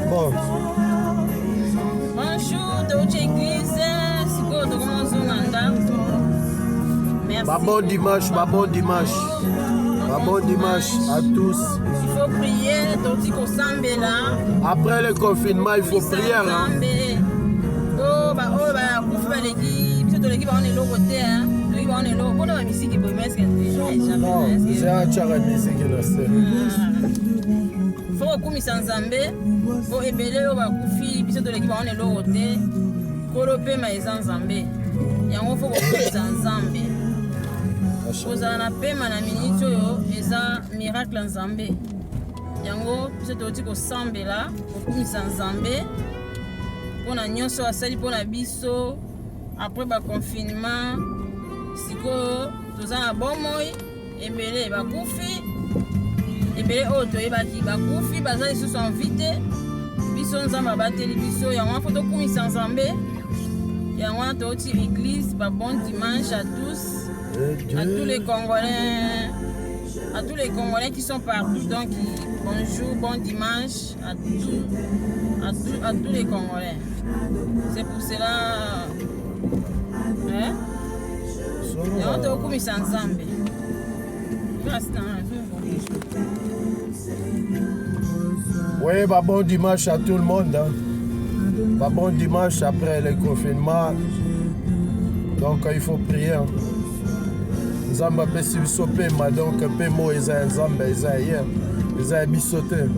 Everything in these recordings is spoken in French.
Bon. Bonjour, Deutsche Église. Merci. Bon dimanche, bon dimanche. Bon dimanche à tous. Il faut prier, après le confinement, il faut prier. Hein? Non, c'est un tchara musique. Il faut kumisa nzambe po ebele oyo bakufi biso toleki baone eloko te kolo pema eza nzambe yango fo kokumisa nzambe kozala na pema na miniti oyo eza miracle nzambe yango biso toti kosambela kokumisa nzambe mpona nyonso asali mpona biso apres baconfinement sikoyo toza na bomoi ebele bakufi ebele oyo toyebaki bakufi baza lisusu envi te biso nzambe abateli biso yango wana fo tokumisa nzambe yango wana toti église bon dimanche à tous les Congolais qui sont partout donc bonjour bon dimanche à tous les Congolais. C'est pour cela yango tokumisa nzambe. Oui, bon dimanche à tout le monde. Hein. Bon dimanche après le confinement. Donc il faut prier. Hein. Nzamba pesi biso pema donc pemo eza nzamba eza hier. Eza bisote.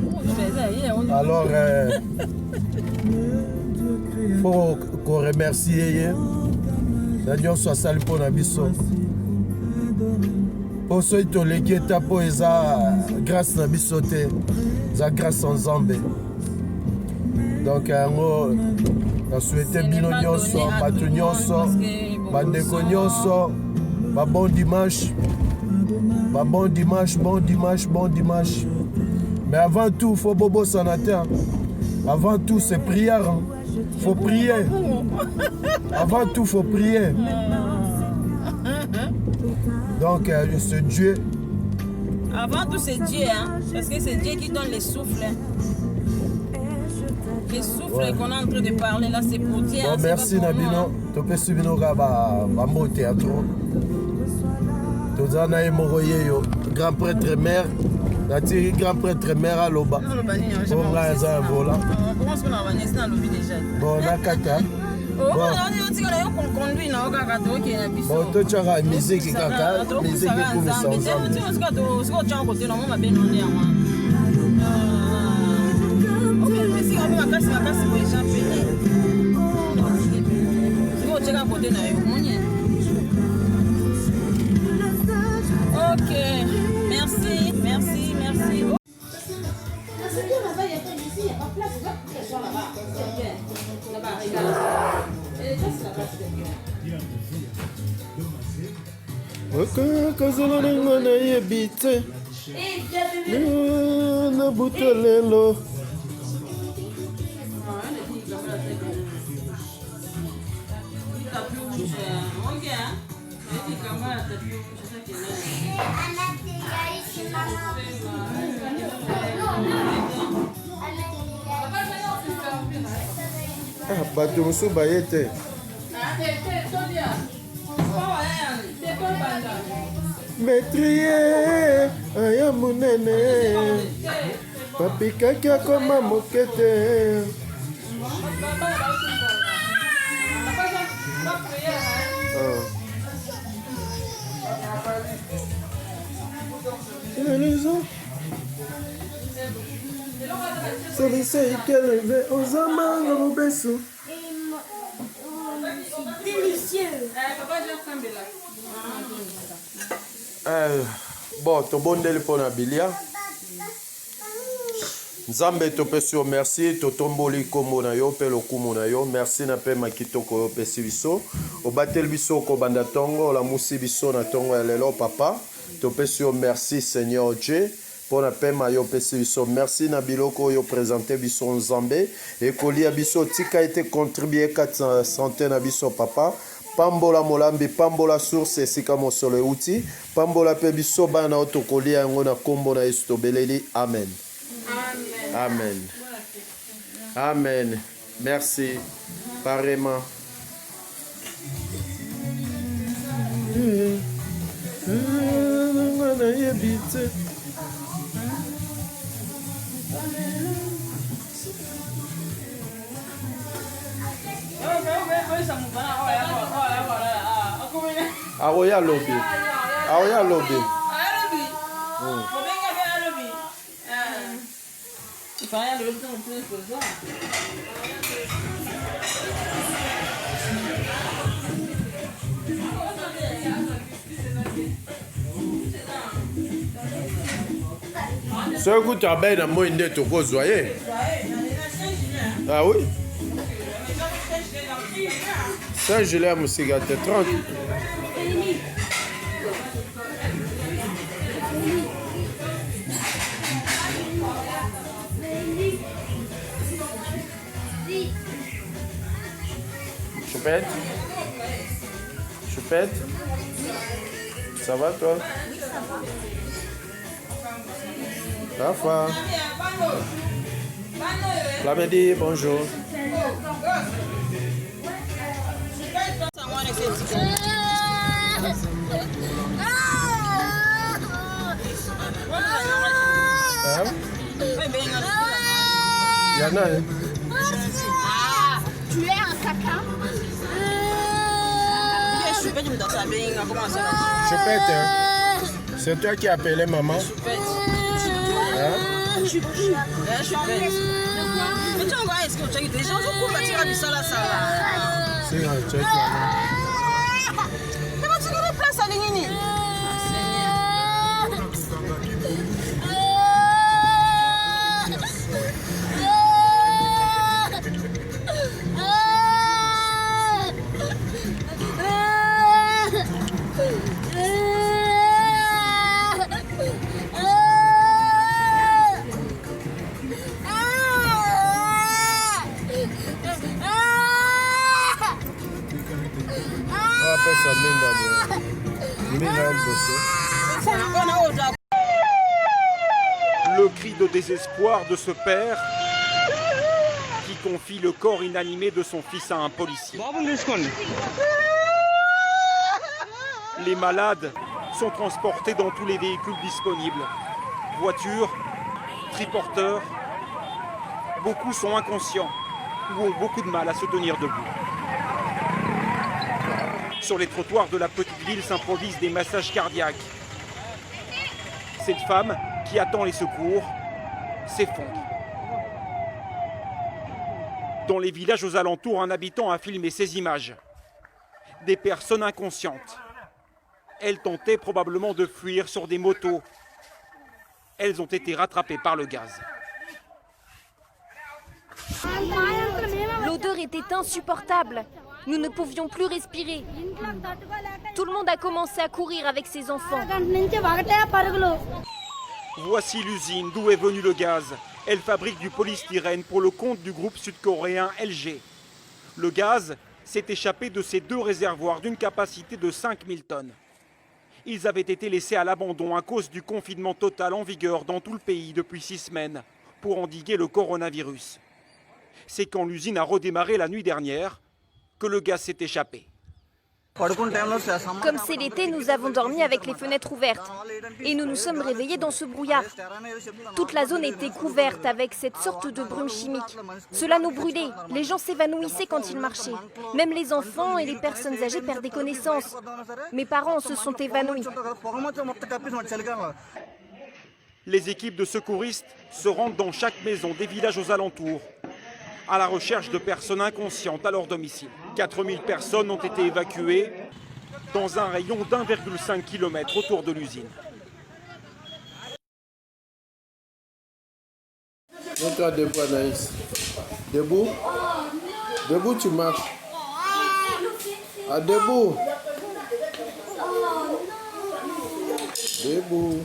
Alors faut qu'on remercie hier. D'ailleurs soit sali pona biso. Pour ceux qui ont les pour grâce à bisoté, ça grâce en Zambé. Donc, on souhaite bino nyonso, batu nyonso, bandeko nyonso, bon dimanche, bon dimanche, bon dimanche, bon dimanche. Mais avant tout, il faut bobo sanateur. Avant tout, c'est prière. Il faut prier. Avant tout, il faut prier. Donc, c'est Dieu. Avant tout, c'est Dieu, hein? Parce que c'est Dieu qui donne les souffles. Les souffles qu'on est en train de parler là, c'est pour Dieu. Bon, merci Nabino. Tu peux suivre nos gars, au théâtre. Tu as grand prêtre mère. Tu grand prêtre mère à Loba. On a bon, on a kata. Bon, tu as la musique kaka, musique pour nous ensemble. Ok, merci, merci, merci. Kazalana yebite na butelelo bato mosusu baye te metrie aya monene papikaki akoma moke te c'est qu'elle aux amants au berceau. Délicieux. Bon, to bondeli pona bilia. Nzambe to pesio merci to tomboli kombo na yo pe lokumu na yo merci na pe makitoko yo pesi biso o batel biso ko banda tongo la musi biso na tongo ya lelo papa to pesio merci Seigneur Dieu pour la paix mayo pesi biso merci na biloko yo présenter biso Nzambe et kolia biso tika été contribué 400 na biso papa pambola molambi pambola source esika mosolo euti pambola pe biso bana otokolia yango na kombo na Yesu tobeleli amen. Amen. Amen. Merci. Pareillement. Aroya lobby. Aroya lobby. Ce que tu as bien dans mon idée, tu peux zoyer. Ah oui? Saint-Gilles à Moussigat, 30. Choupette? Choupette? Ça va toi? Oui, ça va. Rafa. Flamedi, bonjour. Yana, hein? Ah, tu es un caca. Choupette, hein? C'est toi qui appelais maman? Hein? Le cri de désespoir de ce père qui confie le corps inanimé de son fils à un policier. Les malades sont transportés dans tous les véhicules disponibles. Voitures, triporteurs. Beaucoup sont inconscients ou ont beaucoup de mal à se tenir debout. Sur les trottoirs de la petite ville s'improvisent des massages cardiaques. Cette femme, qui attend les secours, s'effondre. Dans les villages aux alentours, un habitant a filmé ces images. Des personnes inconscientes. Elles tentaient probablement de fuir sur des motos. Elles ont été rattrapées par le gaz. L'odeur était insupportable. Nous ne pouvions plus respirer. Tout le monde a commencé à courir avec ses enfants. Voici l'usine d'où est venu le gaz. Elle fabrique du polystyrène pour le compte du groupe sud-coréen LG. Le gaz s'est échappé de ces deux réservoirs d'une capacité de 5000 tonnes. Ils avaient été laissés à l'abandon à cause du confinement total en vigueur dans tout le pays depuis 6 semaines pour endiguer le coronavirus. C'est quand l'usine a redémarré la nuit dernière que le gaz s'est échappé. Comme c'est l'été, nous avons dormi avec les fenêtres ouvertes. Et nous nous sommes réveillés dans ce brouillard. Toute la zone était couverte avec cette sorte de brume chimique. Cela nous brûlait. Les gens s'évanouissaient quand ils marchaient. Même les enfants et les personnes âgées perdaient connaissance. Mes parents se sont évanouis. Les équipes de secouristes se rendent dans chaque maison des villages aux alentours à la recherche de personnes inconscientes à leur domicile. 4000 personnes ont été évacuées dans un rayon d'1,5 km autour de l'usine. Mets-toi debout, Anaïs. Debout. Debout, tu marches. Ah, debout. Debout.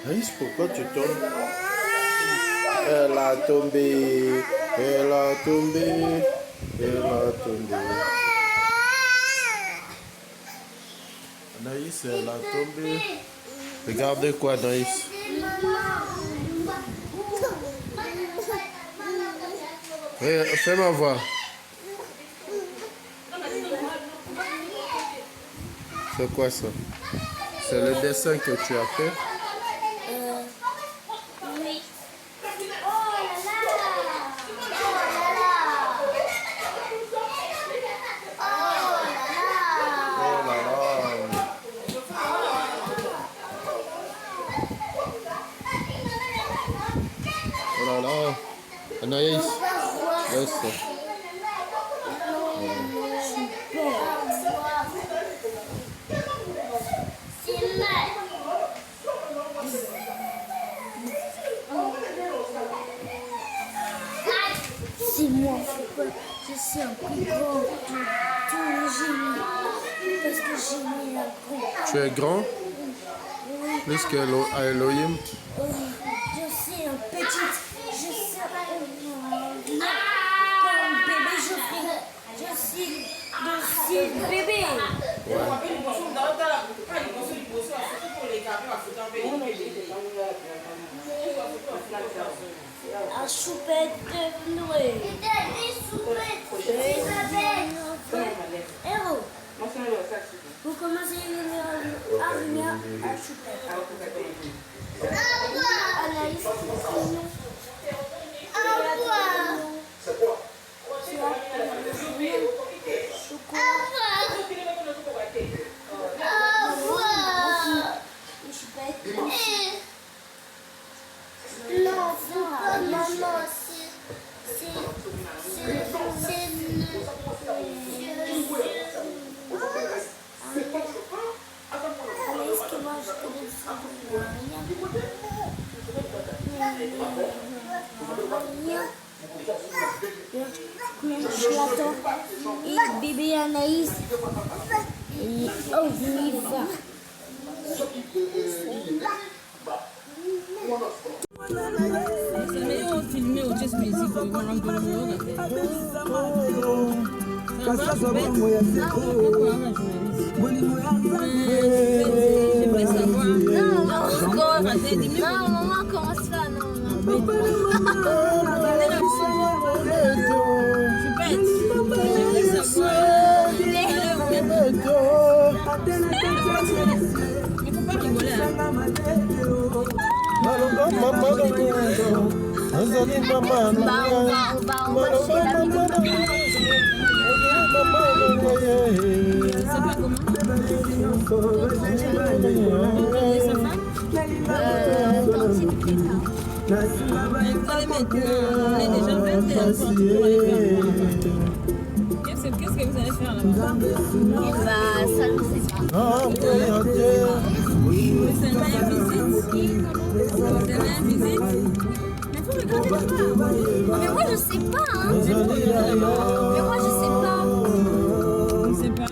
Aïs, pourquoi tu tombes? Elle a tombé, elle a tombé, elle a tombé. Anaïs, elle a tombé. Regardez quoi, Anaïs? Fais-moi voir. C'est quoi ça? C'est le dessin que tu as fait? Oui. Oh là là. Oh là là. Anaïs. Laisse. C'est moi, je suis un plus grand de tous les génies. Parce que j'ai mis la grande. Tu es grand? Plus qu'Elohim? Je suis un petit. Je suis rien comme bébé Geoffrey. Je suis bébé. Un choupette de Noé. Héros. Vous commencez à venir à choupette. Anaïs, je l'attends. Et bébé Anaïs. Et oh, il va. C'est meilleur filmer au jazz music que dans l'angle Non, maman, commence pas, non. Qu'est-ce que vous allez faire là-bas? Ça ne sait pas. C'est une visite. Mais faut regarder là-bas. Mais moi je sais pas, hein. Mais moi je sais pas. Je sais pas.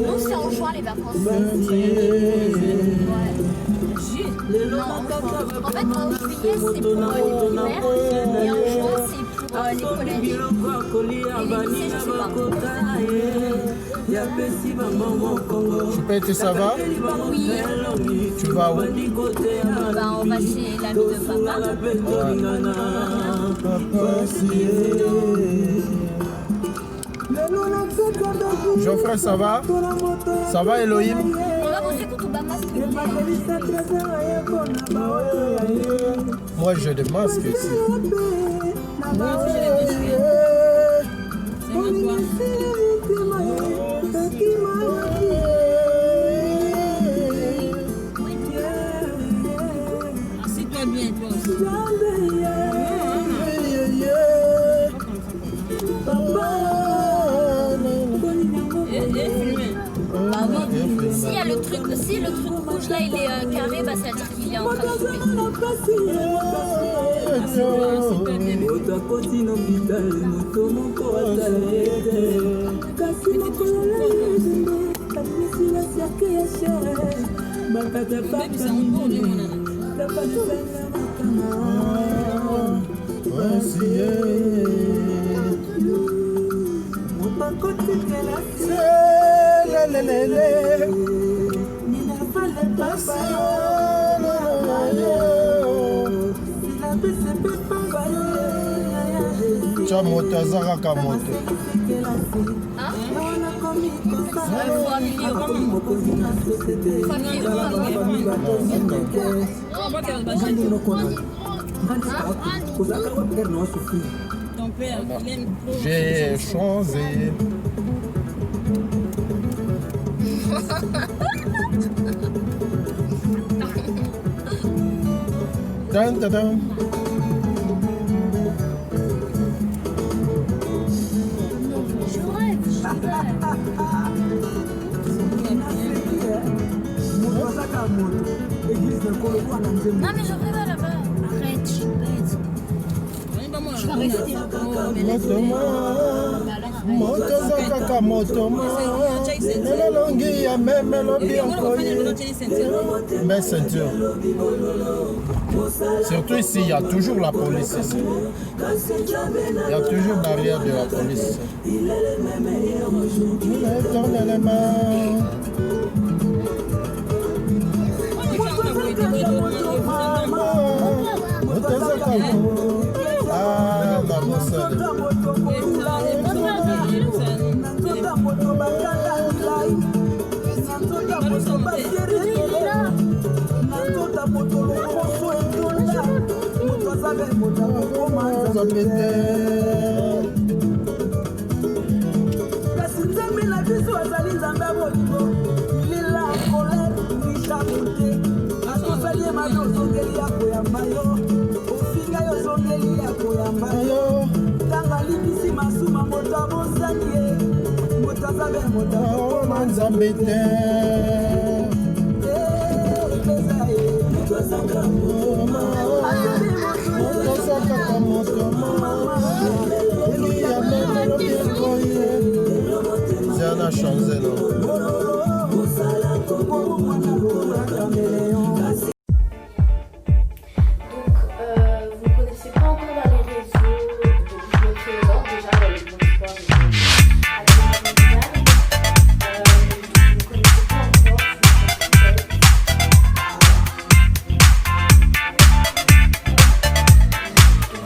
Non, c'est en juin les vacances. En fait, en juillet, c'est pour les primaires et en juin, c'est pour les collèges. Et les lycées, je sais pas. Choupette, ça va? Oui, Tu vas où? on va chez l'ami de papa. Geoffrey, ça va? Ça va, Elohim? On va manger contre Obama. Moi, j'ai des masques ici. Moi aussi, j'ai les biscuits. C'est moi toi. Assieds-toi bien, toi aussi. Si le truc rouge là il est carré, bah, ça veut dire qu'il est en train de fumer. Cha moto azaka moto. Ton père, il aime trop. J'ai changé. Dun, dun, dun. Non mais je vais là-bas. Arrête, je suis bête. Je vais rester là-bas. Moto zakaka moto melelongi ya memelobi mais ceinture. Surtout ici, il y a toujours la police ici. Il y a toujours barrière de la police. Tourne les mains. Ah, ma bossade. Vous connaissez pas encore dans les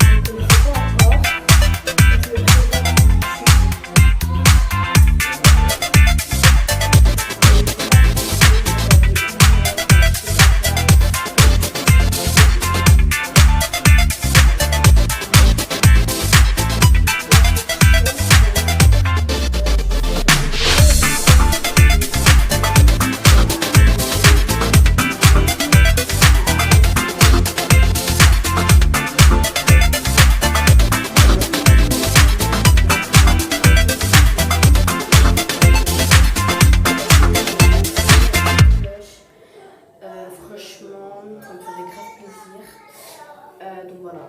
réseaux, donc je me présente déjà dans le bon sport. Vous connaissez pas encore, franchement, ça me ferait grave plaisir. Donc voilà.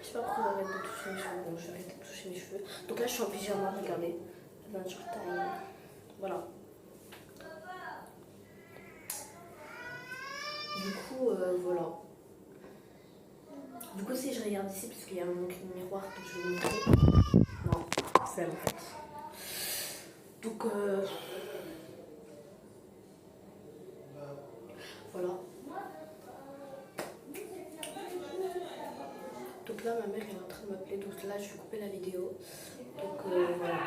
Je sais pas pourquoi j'arrête de toucher mes cheveux. Bon, j'arrête de toucher mes cheveux. Donc là, je suis en pyjama, regardez. Nature Time. Voilà. Du coup, voilà. Du coup, si je regarde ici, parce qu'il y a mon miroir que je vais vous montrer. Non, c'est elle en fait. Donc, voilà. Donc là, ma mère elle est en train de m'appeler. Donc là, je vais couper la vidéo. Donc voilà.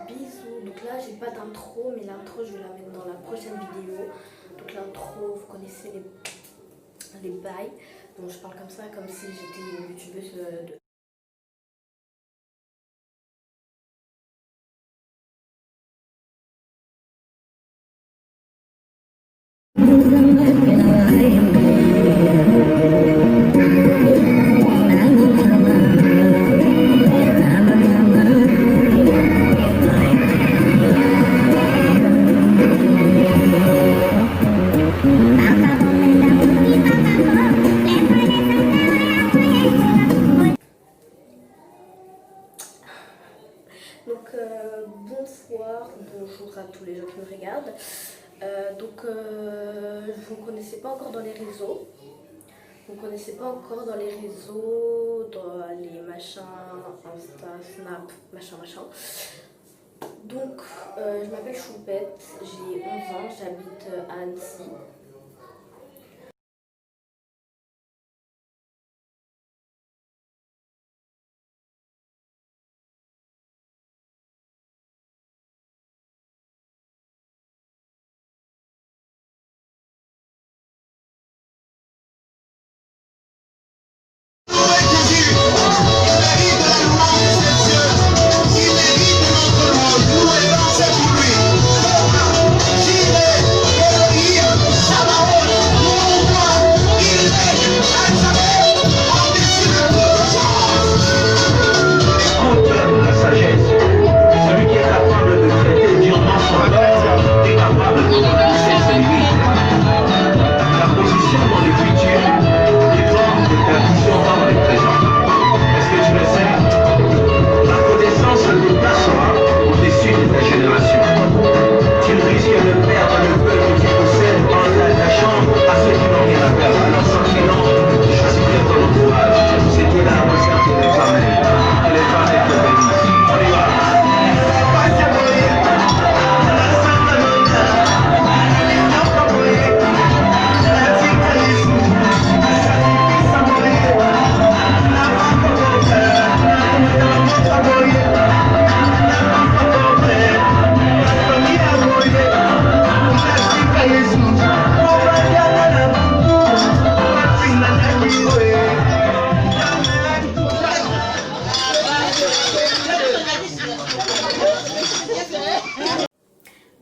Bisous. Donc là, j'ai pas d'intro, mais l'intro, je vais la mettre dans la prochaine vidéo. Donc l'intro, vous connaissez les bails. Donc je parle comme ça, comme si j'étais une youtubeuse de... bonsoir, bonjour à tous les gens qui nous regardent. Vous ne connaissez pas encore dans les réseaux. Vous ne connaissez pas encore dans les réseaux, dans les machins, Insta, Snap, machin. Donc, je m'appelle Choupette, j'ai 11 ans, j'habite à Annecy.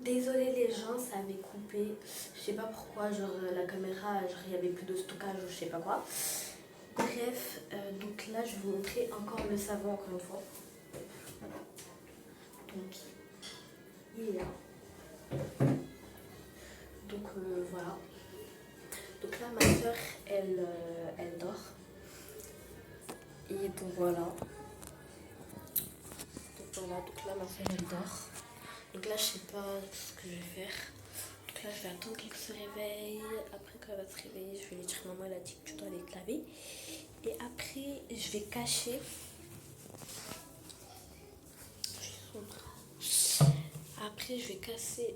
Désolée les gens, ça avait coupé. Je sais pas pourquoi, genre la caméra, genre il y avait plus de stockage ou je sais pas quoi. Bref, donc là je vais vous montrer encore le savon encore une fois. Donc il est là. Donc voilà. Donc là ma soeur elle dort. Et donc voilà. Donc là ma soeur elle dort. Donc là je sais pas ce que je vais faire. Donc là je vais attendre qu'elle se réveille. Après quand elle va se réveiller, je vais lui dire maman elle a dit que tu dois aller te laver. Et après je vais cacher. Après je vais cacher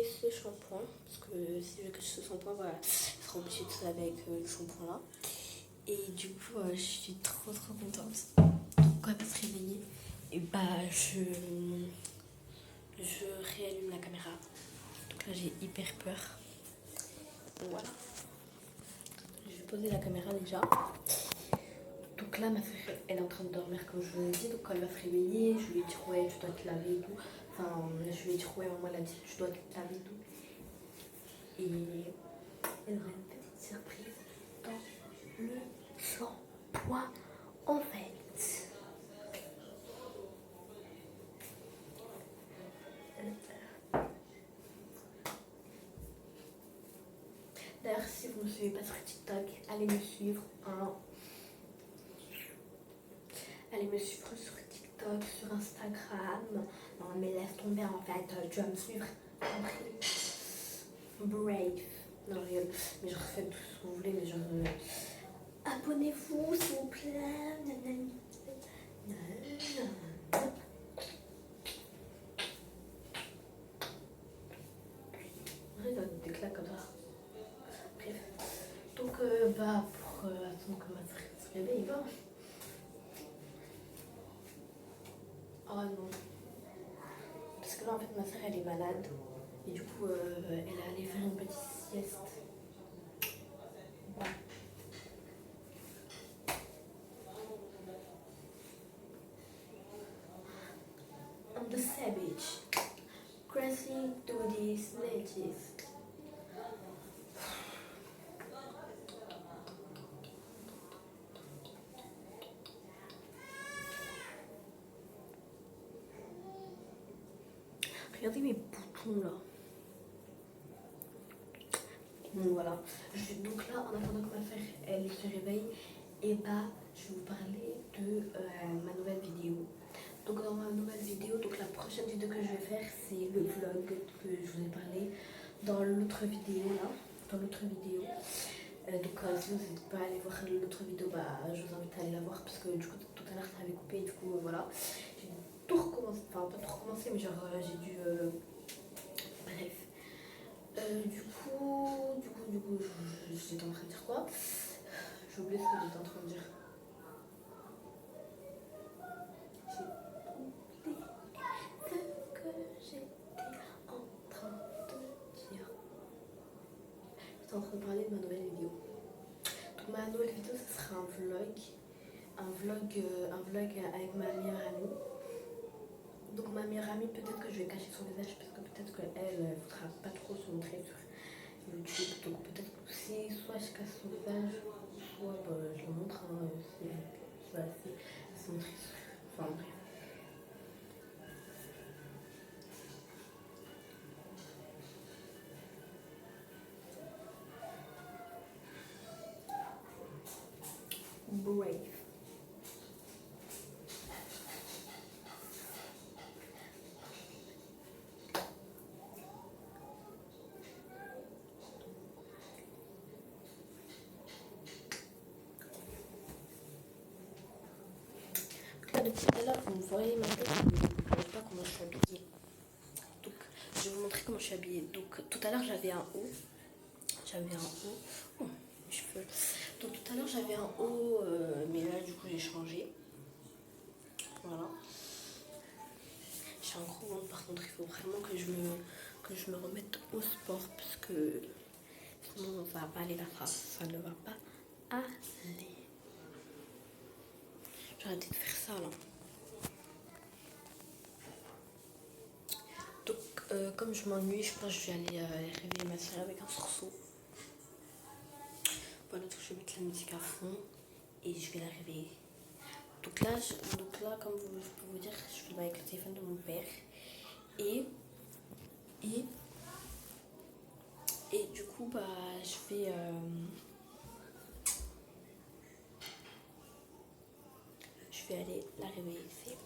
ce shampoing. Parce que si je cache ce shampoing, voilà, il sera obligé de se laver avec le shampoing là. Et du coup je suis trop contente. Donc quand elle va se réveiller, et bah je réallume la caméra. Donc là j'ai hyper peur. Donc voilà. Je vais poser la caméra déjà. Donc là ma soeur elle est en train de dormir comme je vous l'ai dit. Donc quand elle va se réveiller, je lui dis ouais tu dois te laver et tout. Enfin je lui dis ouais maman elle a dit tu dois te laver et tout. Et elle aura une petite surprise dans le shampoing en fait. D'ailleurs, si vous ne me suivez pas sur TikTok, allez me suivre. Hein. Allez me suivre sur TikTok, sur Instagram. Non, mais laisse tomber en fait. Tu vas me suivre. Brave. Non, rien. Mais je refais tout ce que vous voulez. Mais genre. Abonnez-vous, s'il vous plaît. Des claques comme ça. Bref. Donc, bah, pour attendre que ma soeur se réveille, va. Oh non. Parce que là, en fait, ma soeur, elle est malade. Et du coup, elle est allée faire une petite sieste. Ouais. I'm the savage. Crossing through these ledges. Regardez mes boutons là. Donc voilà. Donc là, en attendant que ma soeur elle se réveille, et bah je vais vous parler de ma nouvelle vidéo. Donc dans ma nouvelle vidéo, donc la prochaine vidéo que je vais faire, c'est le vlog que je vous ai parlé dans l'autre vidéo là, donc si vous n'êtes pas à aller voir l'autre vidéo, je vous invite à aller la voir parce que du coup tout à l'heure ça avait coupé, du coup voilà, j'ai tout recommencé, enfin pas tout recommencé mais genre j'ai dû bref. Du coup, j'étais en train de dire quoi? J'ai oublié ce que j'étais en train de dire. J'étais en train de parler de ma nouvelle vidéo. Donc ma nouvelle vidéo, ce sera un vlog avec ma meilleure amie. Donc ma meilleure amie, peut-être que je vais cacher son visage parce que peut-être qu'elle ne voudra pas trop se montrer sur YouTube. Donc peut-être que si soit je cache son visage, soit je le montre, si se montrer sur. Enfin bref. Brave. Là, depuis tout à l'heure, vous me voyez ma tête, mais vous ne voyez pas comment je suis habillée. Donc, je vais vous montrer comment je suis habillée. Donc, tout à l'heure, j'avais un haut. Oh, mes cheveux. Donc, tout à l'heure, j'avais un haut, mais là, du coup, j'ai changé. Voilà. J'ai un gros ventre, par contre, il faut vraiment que je me remette au sport parce que sinon, ça va pas aller la phrase. Ça ne va pas aller. J'ai arrêté de faire ça là. Donc comme je m'ennuie, je pense que je vais aller réveiller ma soeur avec un sursaut. Voilà, donc je vais mettre la musique à fond et je vais la réveiller. Donc là comme je peux vous dire, je filme avec le téléphone de mon père. Et du coup je vais aller la réveiller.